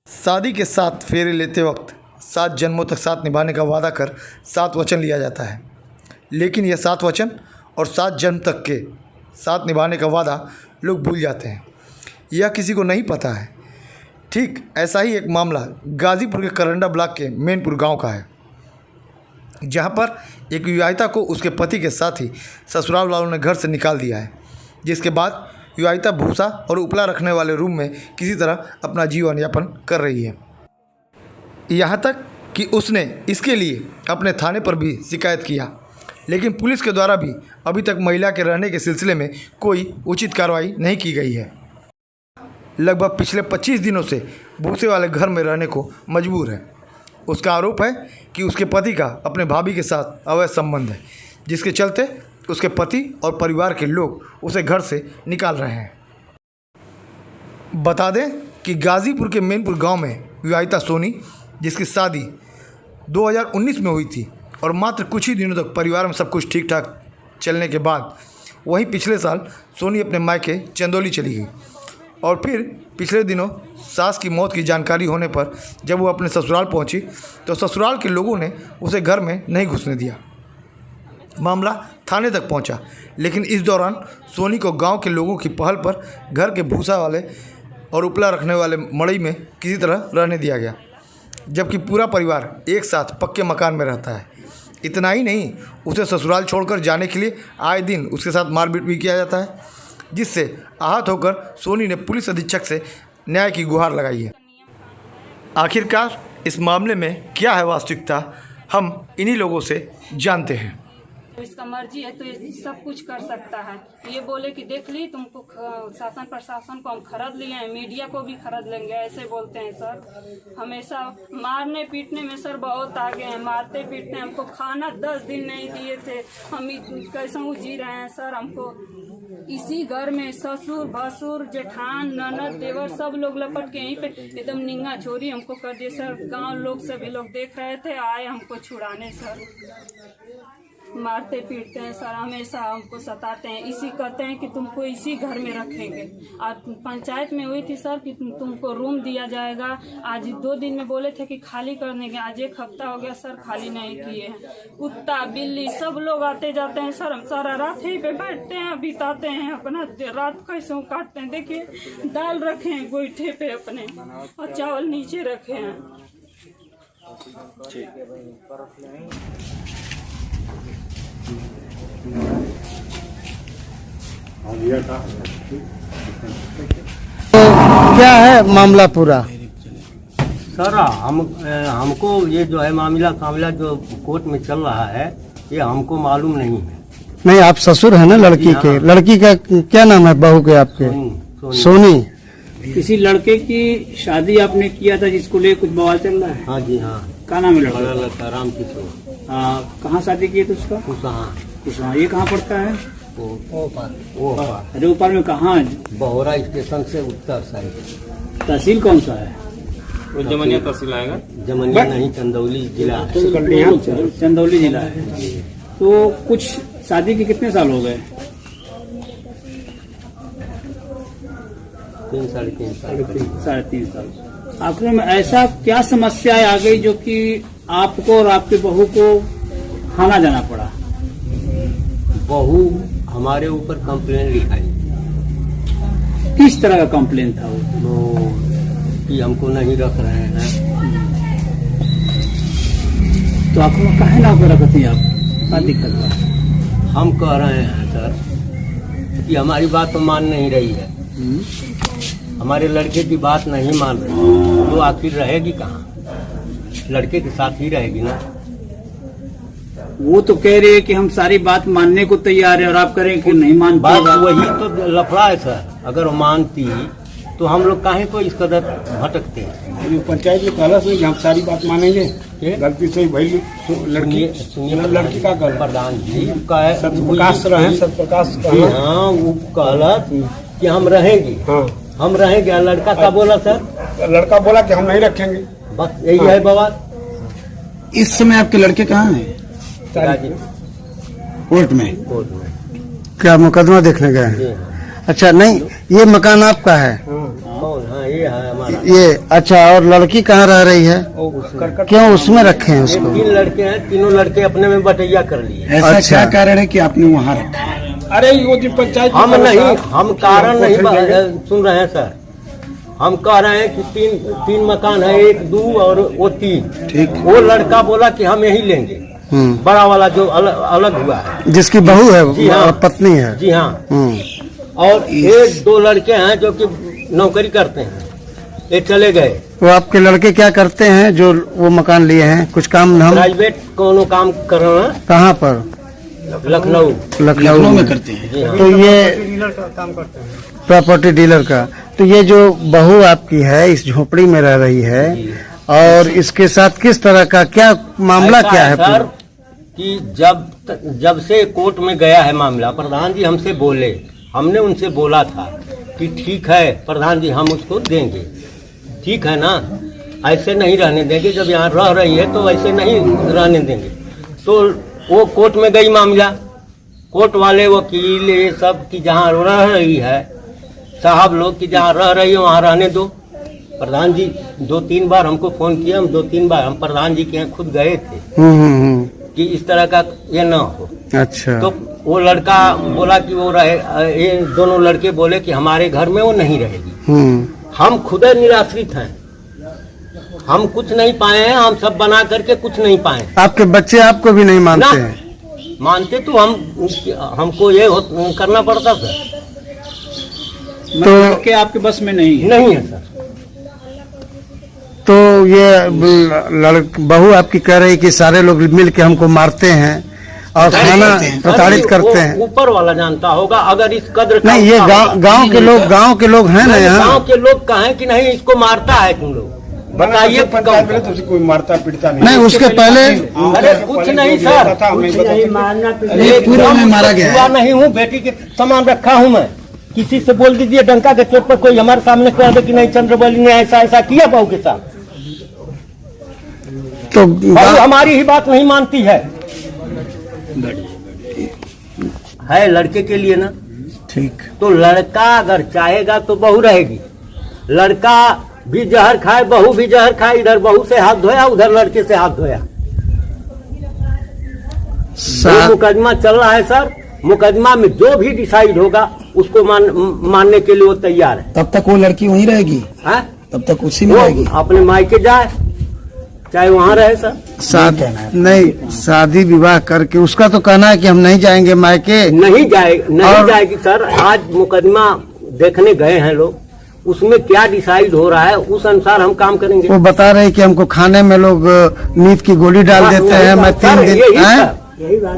शादी के 7 फेरे लेते वक्त 7 जन्मों तक साथ निभाने का वादा कर 7 वचन लिया जाता है, लेकिन यह 7 वचन और 7 जन्म तक के साथ निभाने का वादा लोग भूल जाते हैं। यह किसी को नहीं पता है। ठीक ऐसा ही एक मामला गाज़ीपुर के करंडा ब्लॉक के मैनपुर गांव का है, जहां पर एक विवाहिता को उसके पति के साथ ही ससुराल वालों ने घर से निकाल दिया है, जिसके बाद विवाहिता भूसा और उपला रखने वाले रूम में किसी तरह अपना जीवन यापन कर रही है। यहाँ तक कि उसने इसके लिए अपने थाने पर भी शिकायत किया, लेकिन पुलिस के द्वारा भी अभी तक महिला के रहने के सिलसिले में कोई उचित कार्रवाई नहीं की गई है। लगभग पिछले 25 दिनों से भूसे वाले घर में रहने को मजबूर है। उसका आरोप है कि उसके पति का अपने भाभी के साथ अवैध संबंध है, जिसके चलते उसके पति और परिवार के लोग उसे घर से निकाल रहे हैं। बता दें कि गाज़ीपुर के मैनपुर गांव में विवाहिता सोनी, जिसकी शादी 2019 में हुई थी और मात्र कुछ ही दिनों तक परिवार में सब कुछ ठीक ठाक चलने के बाद वहीं पिछले साल सोनी अपने मायके चंदौली चली गई और फिर पिछले दिनों सास की मौत की जानकारी होने पर जब वो अपने ससुराल पहुंची तो ससुराल के लोगों ने उसे घर में नहीं घुसने दिया। मामला थाने तक पहुंचा, लेकिन इस दौरान सोनी को गांव के लोगों की पहल पर घर के भूसा वाले और उपला रखने वाले मड़ई में किसी तरह रहने दिया गया, जबकि पूरा परिवार एक साथ पक्के मकान में रहता है। इतना ही नहीं, उसे ससुराल छोड़कर जाने के लिए आए दिन उसके साथ मारपीट भी किया जाता है, जिससे आहत होकर सोनी ने पुलिस अधीक्षक से न्याय की गुहार लगाई है। आखिरकार इस मामले में क्या है वास्तविकता, हम इन्हीं लोगों से जानते हैं। इसका मर्जी है तो ये सब कुछ कर सकता है। ये बोले कि देख ली तुमको शासन प्रशासन को हम खरीद लिए हैं, मीडिया को भी खरीद लेंगे, ऐसे बोलते हैं सर। हमेशा मारने पीटने में सर बहुत आगे हैं, मारते पीटते। हमको खाना 10 दिन नहीं दिए थे, हम कैसे जी रहे हैं सर। हमको इसी घर में ससुर भसुर जेठान ननद देवर सब लोग लपट के यहीं पे एकदम निंगा छोरी हमको कर दिए सर। गांव लोग सभी लोग देख रहे थे, आए हमको छुड़ाने सर। मारते पीटते हैं सर, हमेशा हमको सताते हैं। इसी कहते हैं कि तुमको इसी घर में रखेंगे। आज पंचायत में हुई थी सर कि तुमको रूम दिया जाएगा। आज 2 दिन में बोले थे कि खाली करने के, आज 1 हफ्ता हो गया सर, खाली नहीं किए हैं। कुत्ता बिल्ली सब लोग आते जाते हैं सर। हम सारा रात ही पे बैठते हैं, बिताते हैं अपना रात कैसे काटते हैं। देखिए दाल रखे हैं गोईठे पे अपने और चावल नीचे रखे हैं। तो क्या है मामला पूरा? सर हमको ये जो है मामला जो कोर्ट में चल रहा है ये हमको मालूम नहीं है। नहीं, आप ससुर है ना लड़की के? लड़की का क्या नाम है बहू के आपके? सोनी। किसी लड़के की शादी आपने किया था जिसको ले कुछ बवाल चल रहा है? हाँ जी हाँ। क्या नाम है लड़का? का राम किशोर। कहाँ शादी की है उसका? कुशवाहा। ये कहाँ पड़ता है? अरे ऊपर में कहाँ? बहोरा स्टेशन से उत्तर साइड। तहसील कौन सा है? वो जमनिया तहसील आएगा। जमनिया नहीं, चंदौली जिला। चंदौली जिला है। तो कुछ शादी के कितने साल हो गए? 3 साढ़े 3 साल। 3.5 साल। आखिर में ऐसा क्या समस्या आ गई जो कि आपको और आपके बहू को खाना जाना पड़ा? बहू हमारे ऊपर कंप्लेन लिखाई। किस तरह का कंप्लेन था वो? कि हमको नहीं रख रहे हैं। तो आपको काहे ना रखती आप? क्या दिक्कत है? हम कह रहे हैं सर कि हमारी बात तो मान नहीं रही है। हमारे लड़के की बात नहीं मान रही, तो आखिर रहेगी कहाँ? लड़के के साथ ही रहेगी ना। वो तो कह रहे हैं कि हम सारी बात मानने को तैयार है और आप कह रहे हैं कि नहीं मानते। बात वही तो लफड़ा है सर। अगर वो मानती तो हम लोग काहे को इस कदर भटकते हैं? पंचायत में कहला से हम सारी बात मानेंगे। गलती से भाई लड़की का प्रधान जी सत्यप्रकाश रहे, सत्यप्रकाश हाँ वो कहला कि हम रहेंगे। हाँ हम रहेंगे। लड़का का बोला सर? लड़का बोला कि हम नहीं रखेंगे। बस यही है बवाल। इस समय आपके लड़के कहाँ हैं? कोर्ट में। क्या मुकदमा देखने गए हैं? अच्छा, नहीं ये मकान आपका है? कौन? हाँ, ये है हमारा। ये अच्छा, और लड़की कहाँ रह रही है? क्यों उसमें रखे हैं ये उसको? 3 लड़के हैं, तीनों लड़के अपने में बटैया कर लिए। ऐसा अच्छा। क्या कारण है कि आपने वहाँ रखा? अरे वो जो पंचायत हम नहीं, हम कारण नहीं सुन रहे हैं सर। हम कह रहे हैं कि तीन मकान है, 1, 2 और वो 3। ठीक। वो लड़का बोला कि हम यही लेंगे, बड़ा वाला जो अलग हुआ है, जिसकी बहू है जी हाँ। पत्नी है। जी हाँ। और 1-2 लड़के हैं जो कि नौकरी करते हैं, ये चले गए। वो आपके लड़के क्या करते हैं जो वो मकान लिए हैं? कुछ काम हम प्राइवेट कोनो काम कर रहे हैं, कहाँ पर? लखनऊ में करते हैं। जी हाँ। तो ये प्रॉपर्टी डीलर का, तो ये जो बहू आपकी है इस झोपड़ी में रह रही है, और इसके साथ किस तरह का क्या मामला ऐसा क्या है? सर कि जब से कोर्ट में गया है मामला, प्रधान जी हमसे बोले, हमने उनसे बोला था कि ठीक है प्रधान जी हम उसको देंगे, ठीक है ना, ऐसे नहीं रहने देंगे, जब यहाँ रह रही है तो ऐसे नहीं रहने देंगे। तो वो कोर्ट में गई मामला, कोर्ट वाले वकील ये सब की जहाँ रह रही है, साहब लोग की जहाँ रह रही है वहाँ रहने दो। प्रधान जी 2-3 बार हमको फोन किया, हम 2-3 बार हम प्रधान जी के यहाँ खुद गए थे कि इस तरह का ये न हो। अच्छा। तो वो लड़का बोला कि वो रहे, ये दोनों लड़के बोले कि हमारे घर में वो नहीं रहेगी। हम खुद निराश्रित हैं, हम कुछ नहीं पाए हैं, हम सब बना करके कुछ नहीं पाए। आपके बच्चे आपको भी नहीं मानते ना। हैं? मानते तो हमको ये करना पड़ता था। तो लड़के आपके बस में नहीं है? नहीं है सर। तो ये बहू आपकी कह रही कि सारे लोग मिल के हमको मारते हैं और खाना प्रताड़ित करते हैं। ऊपर वाला जानता होगा, अगर इस कद्र का नहीं, ये गांव के लोग हैं ना यहाँ? गांव के लोग कहें कि नहीं इसको मारता है तुम लोग, बताइए। पंचायत में तो उसे कोई मारता पीटता नहीं। नहीं, उसके पहले अरे कुछ नहीं सर, पूरा में मारा गया हुआ नहीं हूँ, बेटी के सामान रखा हूँ मैं। किसी से बोल दीजिए डंका के चोट पर कोई हमारे सामने कह दे कि नहीं चंद्रबली ने ऐसा ऐसा किया बहू के साथ, तो बहू हमारी ही बात नहीं मानती है लड़के के लिए ना। ठीक। तो लड़का अगर चाहेगा तो बहू रहेगी, लड़का भी जहर खाए बहू भी जहर खाए, इधर बहू से हाथ धोया उधर लड़के से हाथ धोया। जो मुकदमा चल रहा है सर, मुकदमा में जो भी डिसाइड होगा उसको मानने के लिए वो तैयार है। तब तक वो लड़की वहीं रहेगी? है? तब तक उसी में वो रहेगी? अपने मायके जाए चाहे वहाँ रहे सर। नहीं, शादी विवाह करके उसका तो कहना है कि हम नहीं जाएंगे मायके। नहीं जाएगी सर। आज मुकदमा देखने गए हैं लोग, उसमें क्या डिसाइड हो रहा है उस अनुसार हम काम करेंगे। वो बता रहे कि हमको खाने में लोग नींद की गोली डाल देते हैं। मैं 3 दिन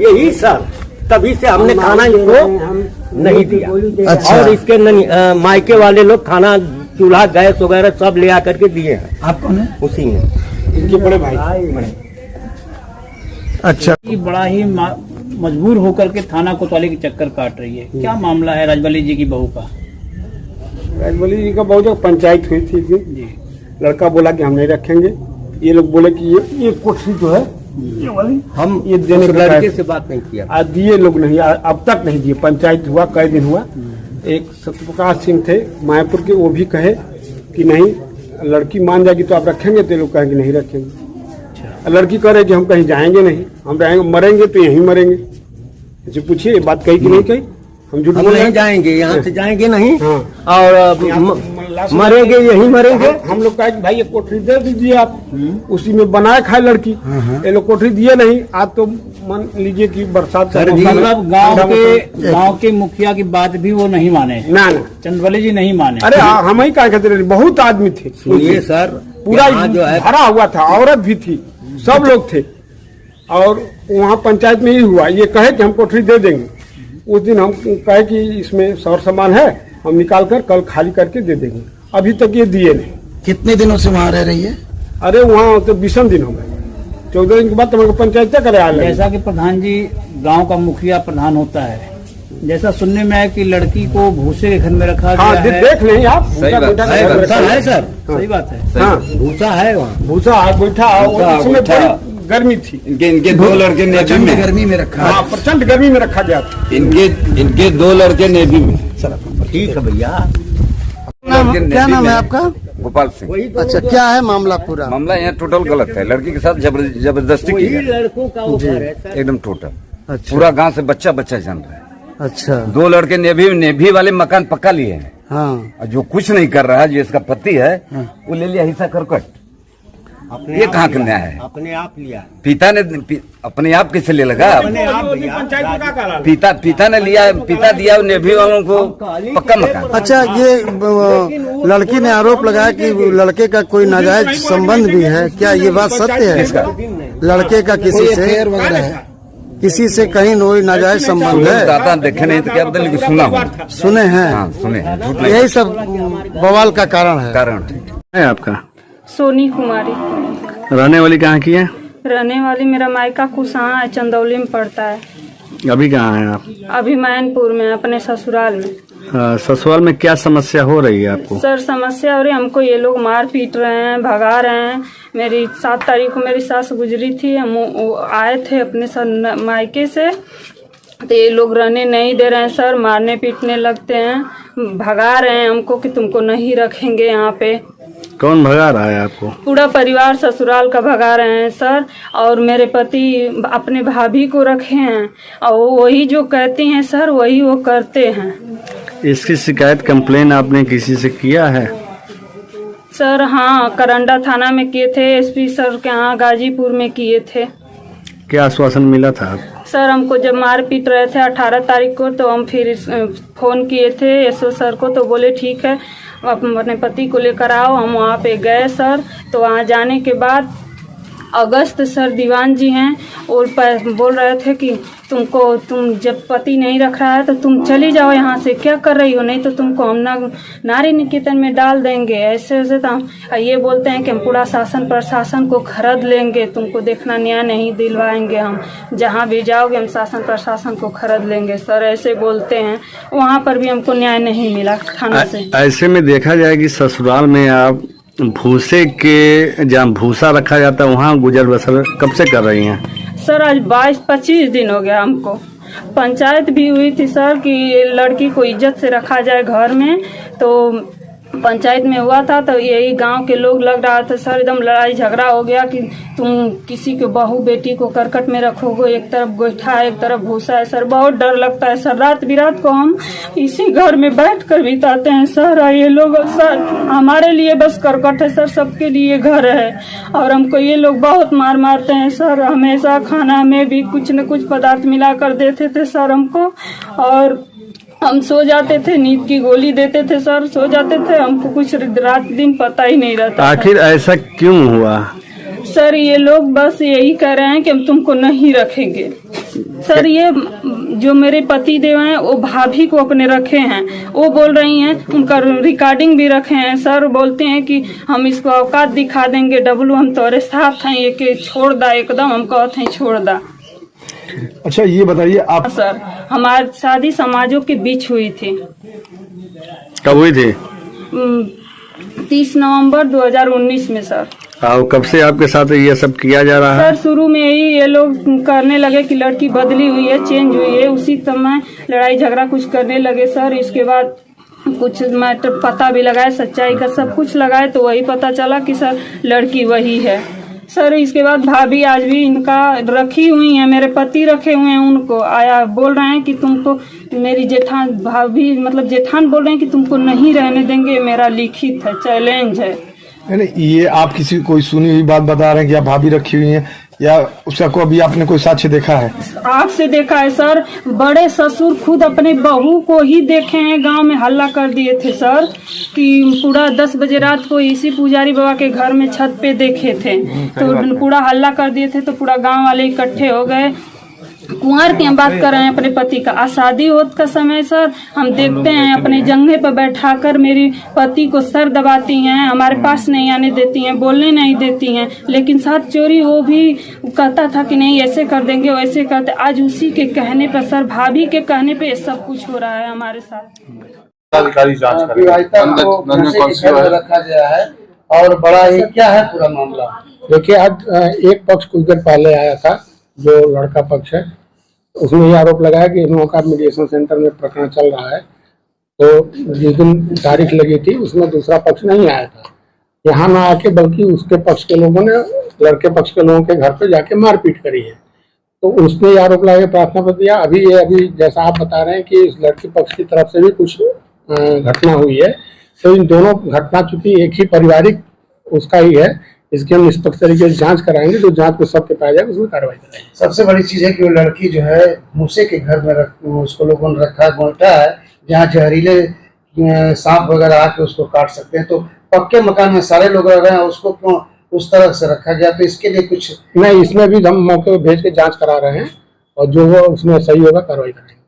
यही सर, तभी से हमने खाना इनको नहीं दिया। अच्छा। और इसके मायके वाले लोग खाना चूल्हा गैस वगैरह सब ले आकर के दिए हैं। आप कौन है? उसी में इनके बड़े भाई। अच्छा। ये बड़ा ही मजबूर होकर के थाना कोतवाली के चक्कर काट रही है, क्या मामला है राजबली जी की बहू का? राजबली जी का बहुत जगह पंचायत हुई थी जी। लड़का बोला कि हम नहीं रखेंगे, ये लोग बोले कि ये कोठी जो है ये वाली हम ये देने के लड़के से बात नहीं किया, आज दिए लोग नहीं, अब तक नहीं दिए। पंचायत हुआ कई दिन हुआ। एक सत्यप्रकाश सिंह थे मायापुर के, वो भी कहे कि नहीं लड़की मान जाएगी तो आप रखेंगे, तो लोग कहेंगे नहीं रखेंगे। लड़की कह रहे कि हम कहीं जाएंगे नहीं, हम रहेंगे, मरेंगे तो यहीं मरेंगे। अच्छा पूछिए ये बात कही कि नहीं कही? हम झूठ बोल नहीं जाएंगे, यहाँ से जाएंगे नहीं। हाँ। और मरेंगे यहीं मरेंगे। हम लोग कहे कि भाई ये कोठरी दे दीजिए आप, उसी में बनाए खाए लड़की। ये लोग कोठरी दिए नहीं। आज तो मान लीजिए कि बरसात का मतलब गांव के मुखिया की बात भी वो नहीं माने? ना चंद्रबली जी नहीं माने? अरे हम ही क्या कहते रहे, बहुत आदमी थे। सुनिए सर, पूरा जो है भरा हुआ था, औरत भी थी, सब लोग थे। और वहाँ पंचायत में ही हुआ, ये कहे कि हम कोठरी दे देंगे। उस दिन हम कहे कि इसमें सौर सामान है, हम निकाल कर कल खाली करके दे देंगे। अभी तक ये दिए नहीं। कितने दिनों से वहाँ रह रही है? अरे वहाँ तो 20 दिन हो गए, 14 दिन के बाद तो पंचायत करे आ रही। जैसा कि प्रधान जी गांव का मुखिया प्रधान होता है, जैसा सुनने में है कि लड़की को भूसे के घर में रखा गया है। देख लें आप, सही बात है सर, सही बात है। हाँ भूसा है वहाँ, भूसा बैठा, उसमें बड़ी गर्मी थी। इनके 2 लड़के नेवी में, गर्मी में रखा, हाँ प्रचंड गर्मी में रखा गया था। इनके 2 लड़के नेवी में। ठीक है भैया। क्या नाम है आपका? गोपाल सिंह। अच्छा, क्या है मामला पूरा? मामला यहाँ टोटल गलत है, लड़की के साथ जबरदस्ती की है, लड़कों का वो घर है सर। एकदम टोटल। अच्छा पूरा गांव से बच्चा जान रहा है। अच्छा, 2 लड़के नेभी वाले मकान पक्का लिए हैं, हाँ। और जो कुछ नहीं कर रहा है, जो इसका पति है, वो ले लिया हिस्सा करकट। ये कहाँ का न्याय है? अपने आप लिया, पिता ने अपने आप कैसे ले लगा? अपने आप भैया। पिता ने लिया, पिता दिया नेभी वालों को पक्का मकान। अच्छा, ये लड़की ने आरोप लगाया कि लड़के का कोई नाजायज संबंध भी है, क्या ये बात सत्य है? किसका? लड़के का किसी से कहीं कोई नाजायज संबंध है? दादा देखे नहीं तो क्या बदल, लेकिन सुना हूँ। सुने हैं? हाँ सुने हैं, झूठ नहीं। यही सब बवाल का कारण है। कारण है आपका? सोनी कुमारी। रहने वाली कहाँ की है? रहने वाली मेरा मायका कुशहा है, चंदौली में पड़ता है। अभी कहाँ हैं आप? अभी मैनपुर में, अपने ससुराल में। ससुराल में क्या समस्या हो रही है आपको? सर समस्या हो रही है, हमको ये लोग मार पीट रहे हैं, भगा रहे हैं। मेरी 7 तारीख को मेरी सास गुजरी थी, हम आए थे अपने मायके से, तो ये लोग रहने नहीं दे रहे हैं सर, मारने पीटने लगते हैं, भगा रहे हैं हमको कि तुमको नहीं रखेंगे यहाँ पे। कौन भगा रहा है आपको? पूरा परिवार ससुराल का भगा रहे हैं सर, और मेरे पति अपने भाभी को रखे हैं, और वही जो कहती हैं सर वही वो करते हैं। इसकी शिकायत कंप्लेन आपने किसी से किया है? सर हाँ, करंडा थाना में किए थे, एसपी सर के यहाँ गाजीपुर में किए थे। क्या आश्वासन मिला था आपको? सर हमको जब मार पीट रहे थे 18 तारीख को, तो हम फिर फोन किए थे एसओ सर को, तो बोले ठीक है अपने पति को लेकर आओ। हम वहाँ पे गए सर, तो वहाँ जाने के बाद अगस्त सर दीवान जी हैं, और बोल रहे थे कि तुम जब पति नहीं रख रहा है तो तुम चली जाओ यहाँ से, क्या कर रही हो, नहीं तो तुमको हम नारी निकेतन में डाल देंगे। ऐसे तो ये बोलते हैं कि हम पूरा शासन प्रशासन को खरीद लेंगे, तुमको देखना न्याय नहीं दिलवाएंगे, हम जहाँ भी जाओगे हम शासन प्रशासन को खरीद लेंगे सर, ऐसे बोलते हैं। वहाँ पर भी हमको न्याय नहीं मिला थाना से। ऐसे में देखा जाए कि ससुराल में आप भूसे के, जहाँ भूसा रखा जाता है वहाँ गुजर बसर कब से कर रही हैं? सर आज 22-25 दिन हो गया हमको। पंचायत भी हुई थी सर कि लड़की को इज्जत से रखा जाए घर में, तो पंचायत में हुआ था, तो यही गांव के लोग लग रहा था सर, एकदम लड़ाई झगड़ा हो गया कि तुम किसी के बहू बेटी को करकट में रखोगे, एक तरफ गोईठा है एक तरफ भूसा है सर, बहुत डर लगता है सर। रात बिरात को हम इसी घर में बैठ कर बिताते हैं सर, ये लोग सर हमारे लिए बस करकट है सर, सबके लिए घर है, और हमको ये लोग बहुत मारते हैं सर। हमेशा खाना में भी कुछ न कुछ पदार्थ मिला कर देते थे सर हमको, और हम सो जाते थे, नींद की गोली देते थे सर, सो जाते थे, हमको कुछ रात दिन पता ही नहीं रहता। आखिर ऐसा क्यों हुआ? सर ये लोग बस यही कह रहे हैं कि हम तुमको नहीं रखेंगे सर। ये जो मेरे पति देव हैं वो भाभी को अपने रखे हैं, वो बोल रही हैं, उनका रिकॉर्डिंग भी रखे हैं सर, बोलते हैं कि हम इसको औकात दिखा देंगे, डब्लू हम तोरे साथ हैं, ये के छोड़ दा एकदम, हम कहते हैं छोड़ दा। अच्छा ये बताइए आप। सर हमारी शादी समाजों के बीच हुई थी। कब हुई थी? 30 नवंबर 2019 में सर। और कब से आपके साथ ये सब किया जा रहा है? सर शुरू में ही ये लोग करने लगे कि लड़की बदली हुई है, चेंज हुई है, उसी समय लड़ाई झगड़ा कुछ करने लगे सर। इसके बाद कुछ मैटर पता भी लगाए, सच्चाई का सब कुछ लगाए, तो वही पता चला कि सर लड़की वही है सर। इसके बाद भाभी आज भी इनका रखी हुई है, मेरे पति रखे हुए हैं, उनको आया बोल रहे हैं कि तुमको मेरी जेठान भाभी मतलब जेठान बोल रहे हैं कि तुमको नहीं रहने देंगे, मेरा लिखित है, चैलेंज है। नहीं ये आप किसी कोई सुनी हुई बात बता रहे हैं कि आप भाभी रखी हुई हैं, या उसका को अभी आपने कोई साक्ष्य देखा है? आँख से देखा है सर, बड़े ससुर खुद अपने बहू को ही देखे हैं, गांव में हल्ला कर दिए थे सर कि पूरा 10 बजे रात को इसी पुजारी बाबा के घर में छत पे देखे थे, तो पूरा हल्ला कर दिए थे, तो पूरा गांव वाले इकट्ठे हो गए। कुंवर की हम बात कर रहे हैं अपने पति का, शादी होत का समय सर हम देखते हैं अपने जंघे पर बैठाकर मेरी पति को सर दबाती हैं, हमारे पास नहीं आने देती हैं, बोलने नहीं देती हैं, लेकिन साथ चोरी वो भी कहता था कि नहीं ऐसे कर देंगे वैसे करते। आज उसी के कहने पर सर, भाभी के कहने पे सब कुछ हो रहा है हमारे साथ। अधिकारी जांच रखा गया है और बड़ा ही क्या है पूरा मामला। देखिए आज एक पक्ष कुछ देर पहले आया था, जो लड़का पक्ष है, उसने ये आरोप लगाया कि इन लोगों का मीडिएशन सेंटर में प्रकरण चल रहा है, तो जिस दिन तारीख लगी थी उसमें दूसरा पक्ष नहीं आया था, यहाँ ना आके बल्कि उसके पक्ष के लोगों ने लड़के पक्ष के लोगों के घर पे जाके मारपीट करी है। तो उसने आरोप लगा के प्रार्थना पत्र दिया। अभी जैसा आप बता रहे हैं कि इस लड़की पक्ष की तरफ से भी कुछ घटना हुई है, तो इन दोनों घटना चूंकि एक ही पारिवारिक उसका ही है, इसकी हम निष्पक्ष तरीके से जांच कराएंगे, तो जांच में सत्य पाया जाएगा उसमें कार्रवाई कराएंगे। सबसे बड़ी चीज है कि वो लड़की जो है मूसे के घर में उसको लोगों ने रखा गोइठा है जहाँ जहरीले सांप वगैरह आके उसको काट सकते हैं। तो पक्के मकान में सारे लोग रह रहे हैं, उसको क्यों उस तरह से रखा गया? तो इसके लिए कुछ नहीं, इसमें भी हम मौके पर भेज के जांच करा रहे हैं और जो वो उसमें सही होगा कार्रवाई करेंगे।